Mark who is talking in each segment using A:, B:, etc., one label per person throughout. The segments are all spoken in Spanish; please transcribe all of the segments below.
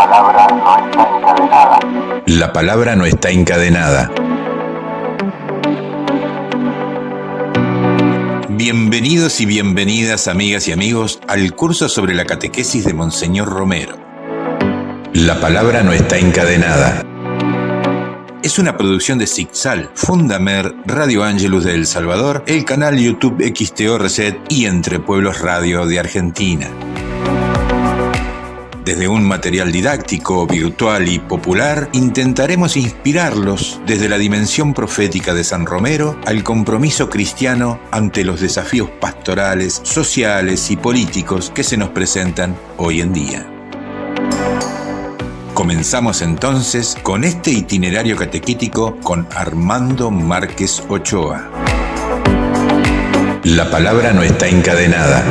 A: palabra no está encadenada.
B: La palabra no está encadenada. Bienvenidos y bienvenidas, amigas y amigos, al curso sobre la catequesis de Monseñor Romero. La palabra no está encadenada. Es una producción de Sixal, Fundamer, Radio Ángelus de El Salvador, el canal YouTube XTO Reset y Entre Pueblos Radio de Argentina. Desde un material didáctico, virtual y popular, intentaremos inspirarlos desde la dimensión profética de San Romero al compromiso cristiano ante los desafíos pastorales, sociales y políticos que se nos presentan hoy en día. Comenzamos entonces con este itinerario catequítico con Armando Márquez Ochoa. La palabra no está encadenada.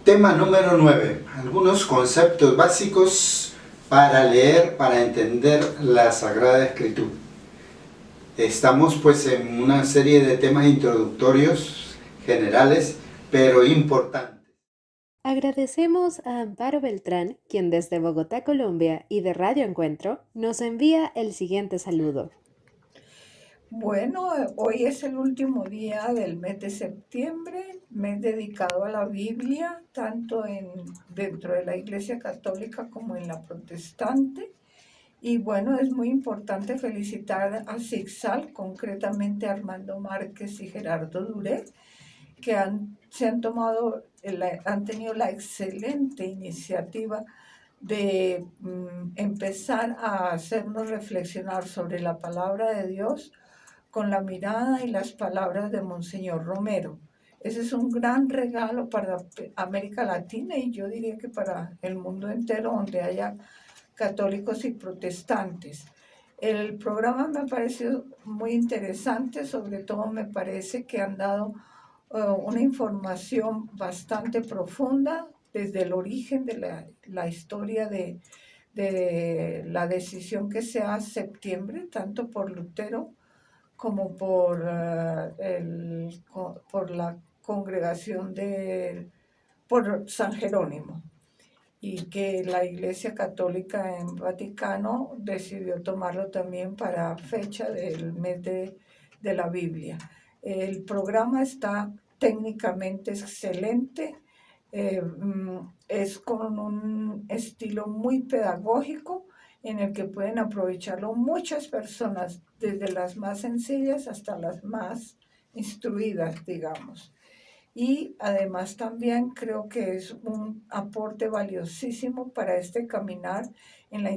C: Tema número 9. Algunos conceptos básicos para leer, para entender la Sagrada Escritura. Estamos pues en una serie de temas introductorios, generales, pero importantes.
D: Agradecemos a Amparo Beltrán, quien desde Bogotá, Colombia, y de Radio Encuentro, nos envía el siguiente saludo.
E: Bueno, hoy es el último día del mes de septiembre, mes dedicado a la Biblia, tanto dentro de la Iglesia Católica como en la Protestante. Y bueno, es muy importante felicitar a Sixal, concretamente a Armando Márquez y Gerardo Duré, que han tenido la excelente iniciativa de empezar a hacernos reflexionar sobre la palabra de Dios con la mirada y las palabras de Monseñor Romero. Ese es un gran regalo para América Latina y yo diría que para el mundo entero donde haya católicos y protestantes. El programa me ha parecido muy interesante, sobre todo me parece que han dado una información bastante profunda desde el origen de la historia de la decisión que se hace septiembre, tanto por Lutero como por la congregación por San Jerónimo, y que la Iglesia Católica en Vaticano decidió tomarlo también para fecha del mes de la Biblia. El programa está técnicamente excelente, es con un estilo muy pedagógico en el que pueden aprovecharlo muchas personas, desde las más sencillas hasta las más instruidas, digamos. Y además también creo que es un aporte valiosísimo para este caminar en la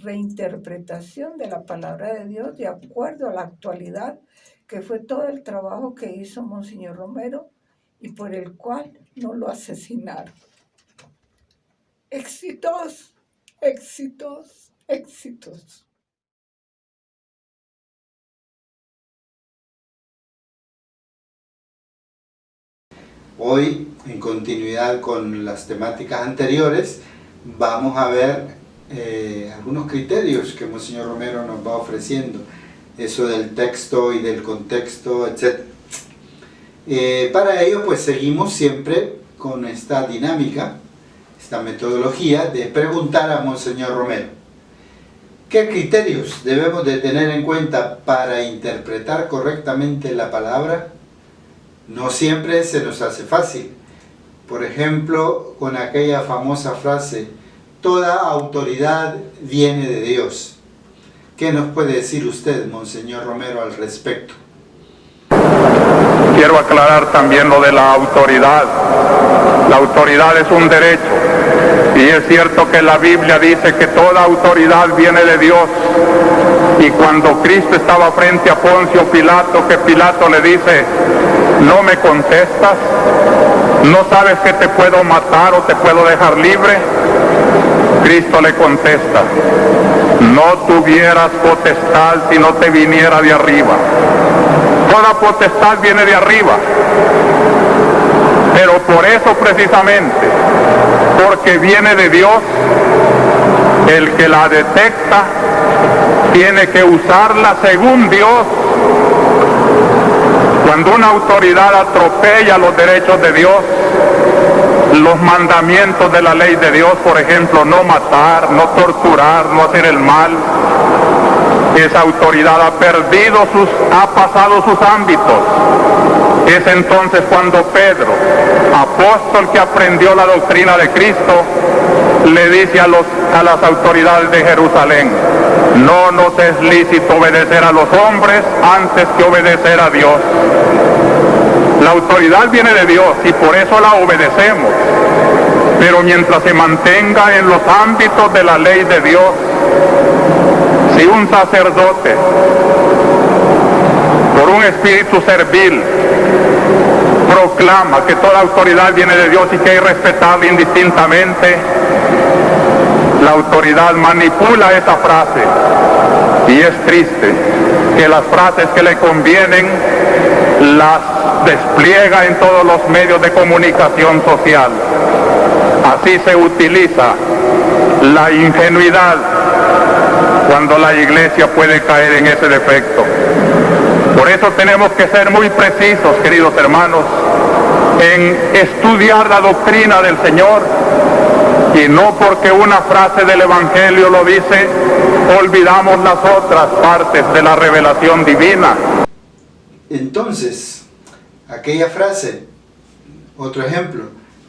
E: reinterpretación de la palabra de Dios de acuerdo a la actualidad, que fue todo el trabajo que hizo Monseñor Romero y por el cual no lo asesinaron. Éxitos, éxitos. Éxitos.
C: Hoy, en continuidad con las temáticas anteriores, vamos a ver algunos criterios que Monseñor Romero nos va ofreciendo, eso del texto y del contexto, etc. Para ello, pues seguimos siempre con esta dinámica, esta metodología de preguntar a Monseñor Romero. ¿Qué criterios debemos de tener en cuenta para interpretar correctamente la palabra? No siempre se nos hace fácil. Por ejemplo, con aquella famosa frase, toda autoridad viene de Dios. ¿Qué nos puede decir usted, Monseñor Romero, al respecto?
F: Quiero aclarar también lo de la autoridad. La autoridad es un derecho. Y es cierto que la Biblia dice que toda autoridad viene de Dios. Y cuando Cristo estaba frente a Poncio Pilato, que Pilato le dice, ¿no me contestas? ¿No sabes que te puedo matar o te puedo dejar libre? Cristo le contesta, no tuvieras potestad si no te viniera de arriba. Toda potestad viene de arriba. Pero por eso precisamente, porque viene de Dios, El que la detecta tiene que usarla según Dios. Cuando una autoridad atropella los derechos de Dios, los mandamientos de la ley de Dios, por ejemplo, no matar, no torturar, no hacer el mal, esa autoridad ha pasado sus ámbitos. Es entonces cuando Pedro, apóstol que aprendió la doctrina de Cristo, le dice a las autoridades de Jerusalén: no nos es lícito obedecer a los hombres antes que obedecer a Dios. La autoridad viene de Dios y por eso la obedecemos, pero mientras se mantenga en los ámbitos de la ley de Dios. Si un sacerdote, por un espíritu servil, proclama que toda autoridad viene de Dios y que hay que respetarla indistintamente, la autoridad manipula esa frase, y es triste que las frases que le convienen las despliega en todos los medios de comunicación social. Así se utiliza la ingenuidad cuando la Iglesia puede caer en ese defecto. Por eso tenemos que ser muy precisos, queridos hermanos, en estudiar la doctrina del Señor, y no porque una frase del Evangelio lo dice, olvidamos las otras partes de la revelación divina.
C: Entonces, aquella frase, otro ejemplo: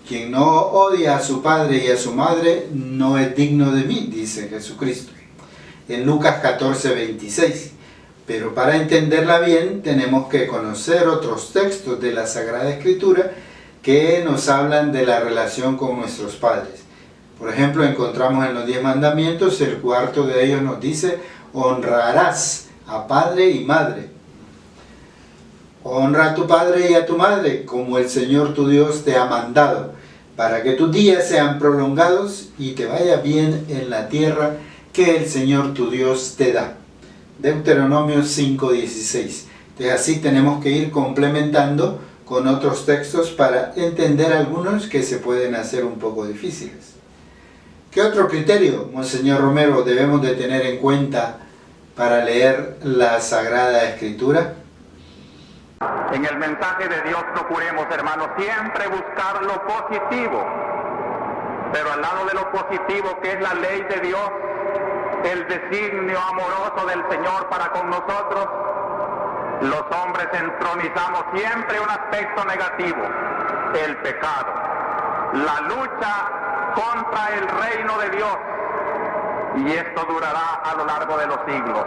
C: quien no odia a su padre y a su madre no es digno de mí, dice Jesucristo en Lucas 14:26. Pero para entenderla bien tenemos que conocer otros textos de la Sagrada Escritura que nos hablan de la relación con nuestros padres. Por ejemplo, encontramos en los 10 mandamientos, el cuarto de ellos nos dice: honrarás a padre y madre. Honra a tu padre y a tu madre, como el Señor tu Dios te ha mandado, para que tus días sean prolongados y te vaya bien en la tierra que el Señor tu Dios te da. Deuteronomio 5:16. Entonces así tenemos que ir complementando con otros textos para entender algunos que se pueden hacer un poco difíciles. ¿Qué otro criterio, Monseñor Romero, debemos de tener en cuenta para leer la Sagrada Escritura?
F: En el mensaje de Dios procuremos, hermanos, siempre buscar lo positivo, pero al lado de lo positivo, que es la ley de Dios, el designio amoroso del Señor para con nosotros, los hombres entronizamos siempre un aspecto negativo: el pecado, la lucha contra el reino de Dios, y esto durará a lo largo de los siglos.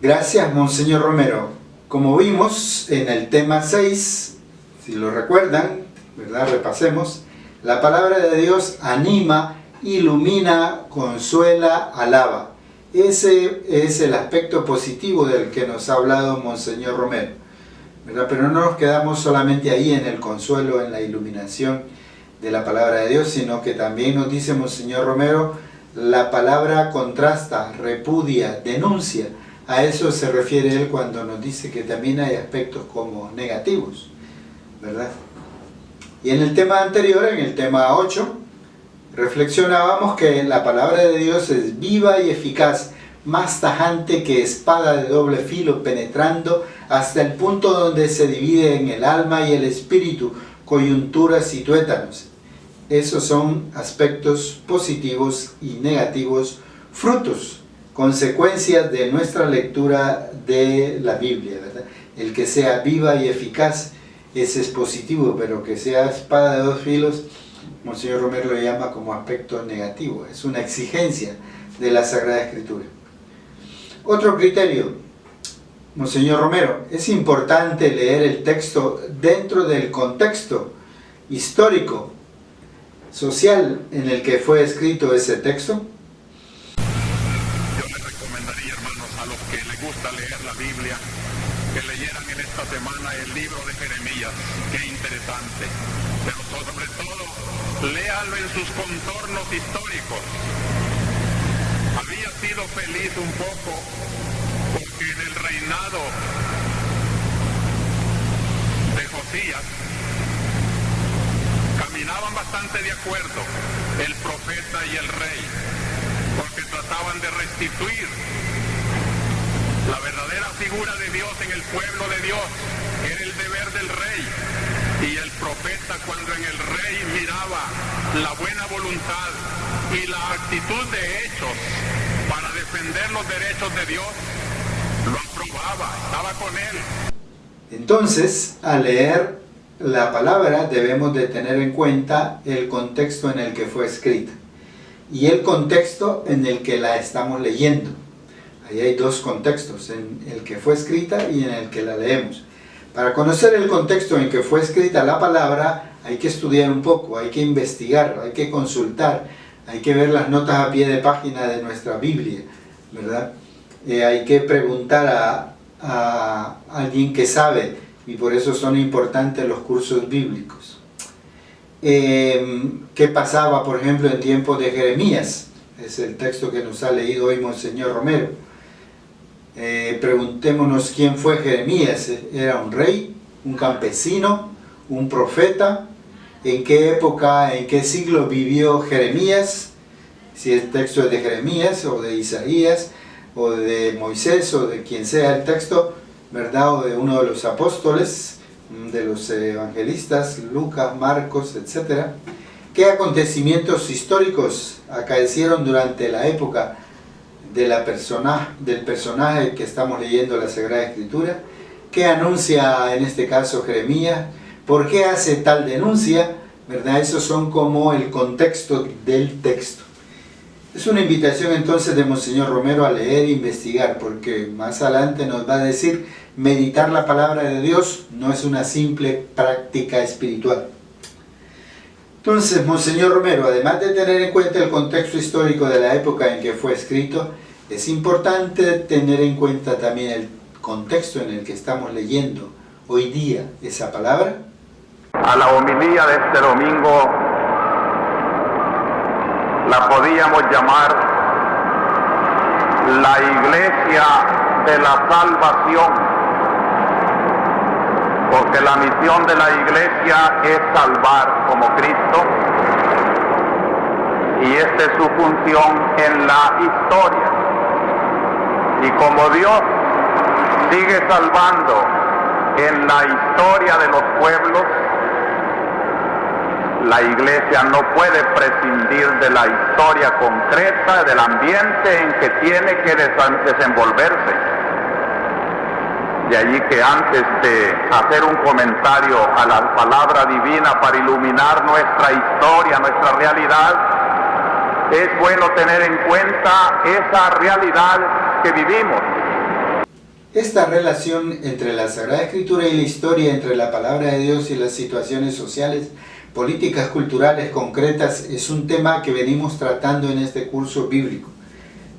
C: Gracias, Monseñor Romero. Como vimos en el tema 6, si lo recuerdan, ¿verdad? Repasemos. La palabra de Dios anima, ilumina, consuela, alaba. Ese es el aspecto positivo del que nos ha hablado Monseñor Romero, ¿verdad? Pero no nos quedamos solamente ahí en el consuelo, en la iluminación de la palabra de Dios, sino que también nos dice Monseñor Romero, la palabra contrasta, repudia, denuncia. A eso se refiere él cuando nos dice que también hay aspectos como negativos, ¿verdad? Y en el tema anterior, en el tema 8, reflexionábamos que la palabra de Dios es viva y eficaz, más tajante que espada de doble filo, penetrando hasta el punto donde se divide en el alma y el espíritu, coyunturas y tuétanos. Esos son aspectos positivos y negativos, frutos, consecuencias de nuestra lectura de la Biblia, ¿verdad? El que sea viva y eficaz, ese es positivo, pero que sea espada de dos filos, Monseñor Romero lo llama como aspecto negativo. Es una exigencia de la Sagrada Escritura. Otro criterio, Monseñor Romero, es importante leer el texto dentro del contexto histórico, social en el que fue escrito ese texto.
F: Yo les recomendaría, hermanos, a los que les gusta leer la Biblia, que leyeran en esta semana el libro de Jeremías. Qué interesante. Pero sobre todo, léalo en sus contornos históricos. Había sido feliz un poco porque en el reinado de Josías caminaban bastante de acuerdo el profeta y el rey, porque trataban de restituir la verdadera figura de Dios en el pueblo de Dios. Era el deber del rey. Y el profeta, cuando en el rey miraba la buena voluntad y la actitud de hechos para defender los derechos de Dios, lo aprobaba, estaba con él.
C: Entonces, al leer la palabra debemos de tener en cuenta el contexto en el que fue escrita y el contexto en el que la estamos leyendo. Ahí hay dos contextos, en el que fue escrita y en el que la leemos. Para conocer el contexto en que fue escrita la palabra hay que estudiar un poco, hay que investigar, hay que consultar, hay que ver las notas a pie de página de nuestra Biblia, ¿verdad? Hay que preguntar a alguien que sabe, y por eso son importantes los cursos bíblicos. ¿Qué pasaba, por ejemplo, en tiempos de Jeremías? Es el texto que nos ha leído hoy Monseñor Romero. Preguntémonos quién fue Jeremías. ¿Era un rey, un campesino, un profeta? ¿En qué época, en qué siglo vivió Jeremías? Si el texto es de Jeremías o de Isaías o de Moisés o de quien sea el texto, ¿verdad? O de uno de los apóstoles, de los evangelistas, Lucas, Marcos, etc. ¿Qué acontecimientos históricos acaecieron durante la época de del personaje que estamos leyendo la Sagrada Escritura? ¿Qué anuncia en este caso Jeremías? ¿Por qué hace tal denuncia? ¿Verdad? Esos son como el contexto del texto. Es una invitación entonces de Monseñor Romero a leer e investigar, porque más adelante nos va a decir, meditar la palabra de Dios no es una simple práctica espiritual. Entonces, Monseñor Romero, además de tener en cuenta el contexto histórico de la época en que fue escrito, es importante tener en cuenta también el contexto en el que estamos leyendo hoy día esa palabra.
F: A la homilía de este domingo la podíamos llamar la Iglesia de la Salvación, porque la misión de la Iglesia es salvar como Cristo, y esta es su función en la historia. Y como Dios sigue salvando en la historia de los pueblos, la Iglesia no puede prescindir de la historia concreta, del ambiente en que tiene que desenvolverse. De allí que antes de hacer un comentario a la palabra divina para iluminar nuestra historia, nuestra realidad, es bueno tener en cuenta esa realidad que vivimos.
C: Esta relación entre la Sagrada Escritura y la historia, entre la palabra de Dios y las situaciones sociales, políticas, culturales, concretas, es un tema que venimos tratando en este curso bíblico,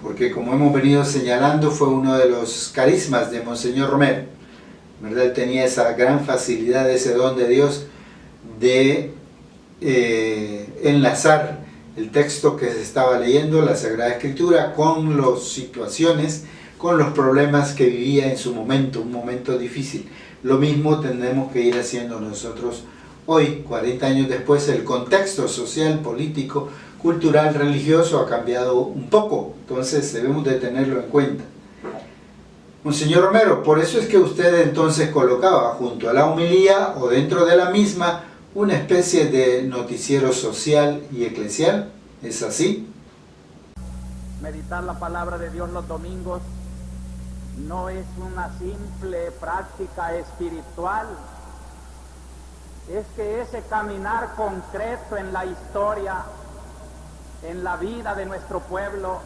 C: porque como hemos venido señalando fue uno de los carismas de Monseñor Romero, ¿verdad? Él tenía esa gran facilidad, ese don de Dios de enlazar el texto que se estaba leyendo, la Sagrada Escritura, con las situaciones, con los problemas que vivía en su momento, un momento difícil. Lo mismo tendremos que ir haciendo nosotros hoy, 40 años después. El contexto social, político, cultural, religioso ha cambiado un poco, entonces debemos de tenerlo en cuenta. Monseñor Romero, por eso es que usted entonces colocaba junto a la homilía o dentro de la misma una especie de noticiero social y eclesial, ¿es así?
G: Meditar la palabra de Dios los domingos no es una simple práctica espiritual, es que ese caminar concreto en la historia, en la vida de nuestro pueblo,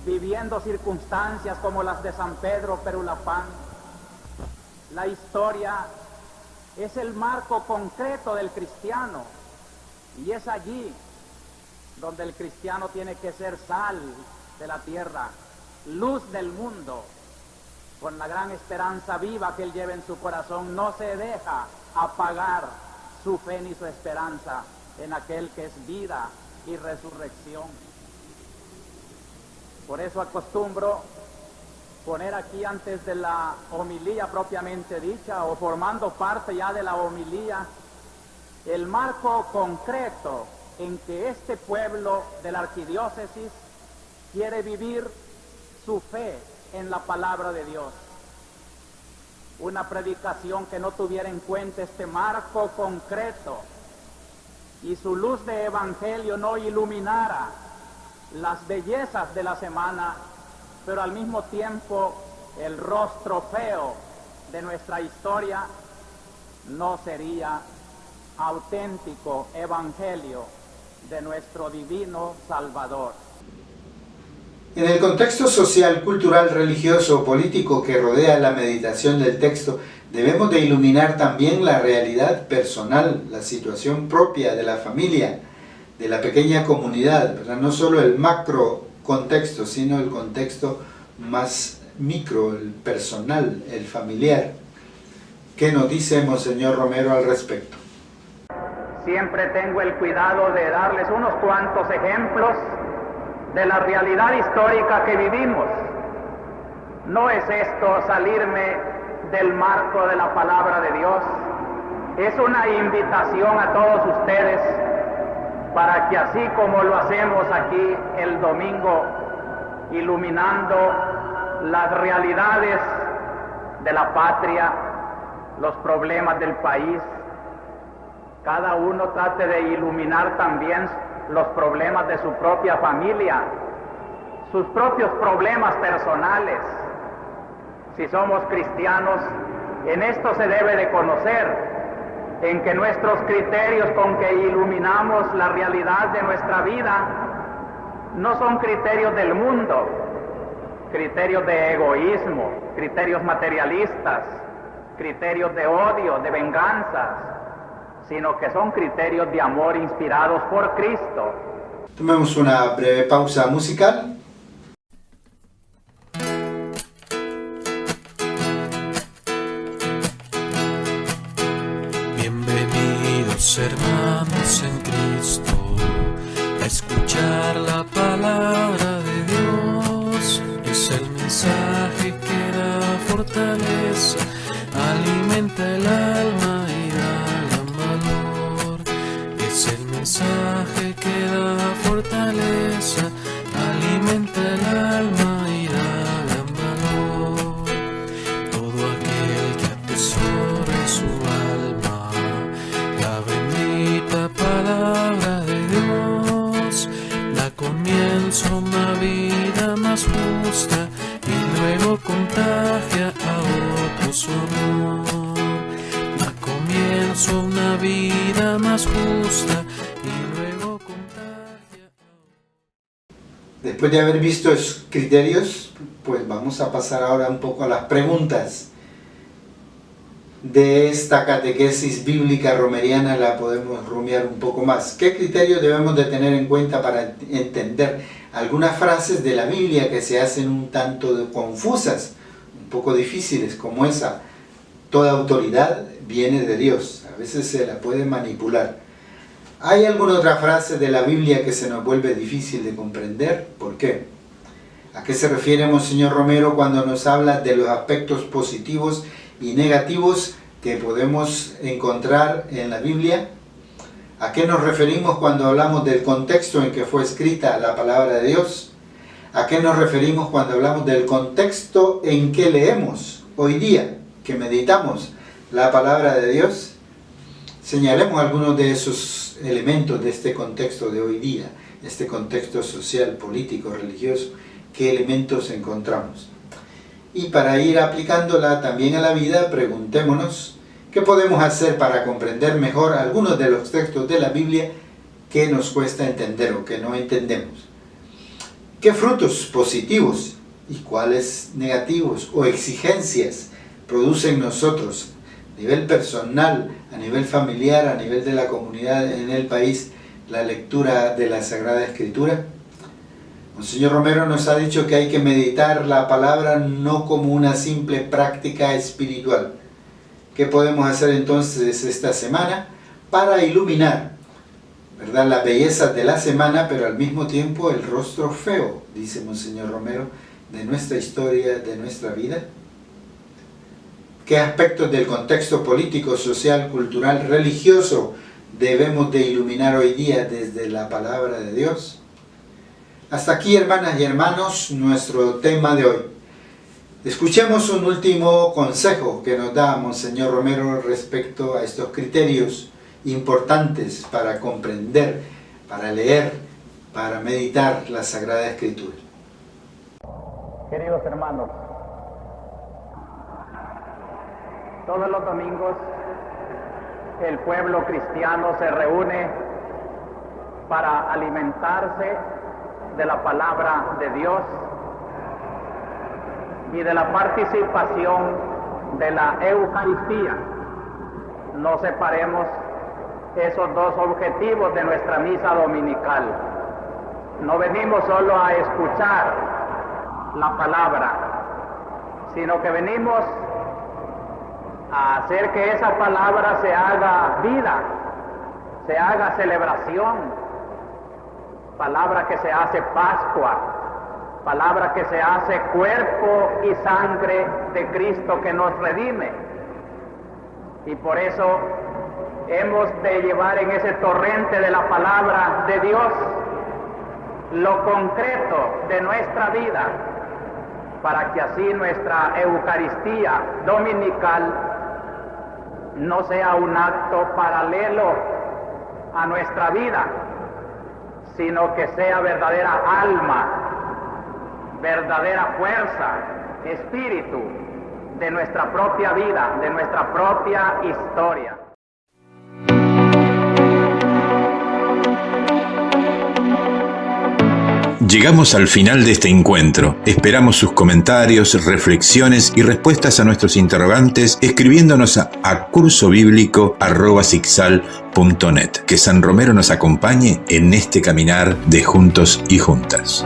G: viviendo circunstancias como las de San Pedro Perulapán. La historia es el marco concreto del cristiano, y es allí donde el cristiano tiene que ser sal de la tierra, luz del mundo, con la gran esperanza viva que él lleva en su corazón. No se deja apagar su fe ni su esperanza en aquel que es vida y resurrección. Por eso acostumbro poner aquí antes de la homilía propiamente dicha, o formando parte ya de la homilía, el marco concreto en que este pueblo de la arquidiócesis quiere vivir su fe en la palabra de Dios. Una predicación que no tuviera en cuenta este marco concreto y su luz de evangelio no iluminara las bellezas de la semana, pero al mismo tiempo el rostro feo de nuestra historia, no sería auténtico evangelio de nuestro divino Salvador.
C: En el contexto social, cultural, religioso o político que rodea la meditación del texto, debemos de iluminar también la realidad personal, la situación propia de la familia, de la pequeña comunidad, ¿verdad? No solo el macro contexto, sino el contexto más micro, el personal, el familiar. ¿Qué nos dice Monseñor Romero al respecto?
G: Siempre tengo el cuidado de darles unos cuantos ejemplos de la realidad histórica que vivimos. No es esto salirme del marco de la palabra de Dios, es una invitación a todos ustedes para que así como lo hacemos aquí el domingo, iluminando las realidades de la patria, los problemas del país, cada uno trate de iluminar también los problemas de su propia familia, sus propios problemas personales. Si somos cristianos, en esto se debe de conocer, en que nuestros criterios con que iluminamos la realidad de nuestra vida no son criterios del mundo, criterios de egoísmo, criterios materialistas, criterios de odio, de venganzas, sino que son criterios de amor inspirados por Cristo.
C: Tomemos una breve pausa musical.
H: Bienvenidos hermanos en Cristo a escuchar la palabra de Dios. Es el mensaje que da fortaleza, alimenta el alma y da valor. Es el mensaje que da fortaleza, alimenta el alma y da valor. Todo aquel que atesore su alma la bendita palabra de Dios, da comienzo a una vida más justa y luego contagia a otros su amor. Da comienzo a una vida más justa y luego contagia a otros.
C: Después de haber visto esos criterios, pues vamos a pasar ahora un poco a las preguntas. De esta catequesis bíblica romeriana la podemos rumiar un poco más. ¿Qué criterios debemos de tener en cuenta para entender algunas frases de la Biblia que se hacen un tanto confusas, un poco difíciles, como esa? Toda autoridad viene de Dios. A veces se la puede manipular. ¿Hay alguna otra frase de la Biblia que se nos vuelve difícil de comprender? ¿Por qué? ¿A qué se refiere Monseñor Romero cuando nos habla de los aspectos positivos y negativos que podemos encontrar en la Biblia? ¿A qué nos referimos cuando hablamos del contexto en que fue escrita la palabra de Dios? ¿A qué nos referimos cuando hablamos del contexto en que leemos hoy día, que meditamos la palabra de Dios? Señalemos algunos de esos elementos de este contexto de hoy día, este contexto social, político, religioso. ¿Qué elementos encontramos? Y para ir aplicándola también a la vida, preguntémonos qué podemos hacer para comprender mejor algunos de los textos de la Biblia que nos cuesta entender o que no entendemos. ¿Qué frutos positivos y cuáles negativos o exigencias producen nosotros a nivel personal, a nivel familiar, a nivel de la comunidad en el país, la lectura de la Sagrada Escritura? Monseñor Romero nos ha dicho que hay que meditar la palabra no como una simple práctica espiritual. ¿Qué podemos hacer entonces esta semana para iluminar, ¿verdad?, la belleza de la semana, pero al mismo tiempo el rostro feo, dice Monseñor Romero, de nuestra historia, de nuestra vida? ¿Qué aspectos del contexto político, social, cultural, religioso debemos de iluminar hoy día desde la palabra de Dios? Hasta aquí, hermanas y hermanos, nuestro tema de hoy. Escuchemos un último consejo que nos da Monseñor Romero respecto a estos criterios importantes para comprender, para leer, para meditar la Sagrada Escritura.
G: Queridos hermanos, todos los domingos el pueblo cristiano se reúne para alimentarse de la palabra de Dios y de la participación de la Eucaristía. No separemos esos dos objetivos de nuestra misa dominical. No venimos solo a escuchar la palabra, sino que venimos a hacer que esa palabra se haga vida, se haga celebración, palabra que se hace Pascua, palabra que se hace cuerpo y sangre de Cristo que nos redime. Y por eso hemos de llevar en ese torrente de la palabra de Dios lo concreto de nuestra vida, para que así nuestra Eucaristía dominical no sea un acto paralelo a nuestra vida, sino que sea verdadera alma, verdadera fuerza, espíritu de nuestra propia vida, de nuestra propia historia.
B: Llegamos al final de este encuentro. Esperamos sus comentarios, reflexiones y respuestas a nuestros interrogantes escribiéndonos a cursobiblico@sicsal.net. Que San Romero nos acompañe en este caminar de juntos y juntas.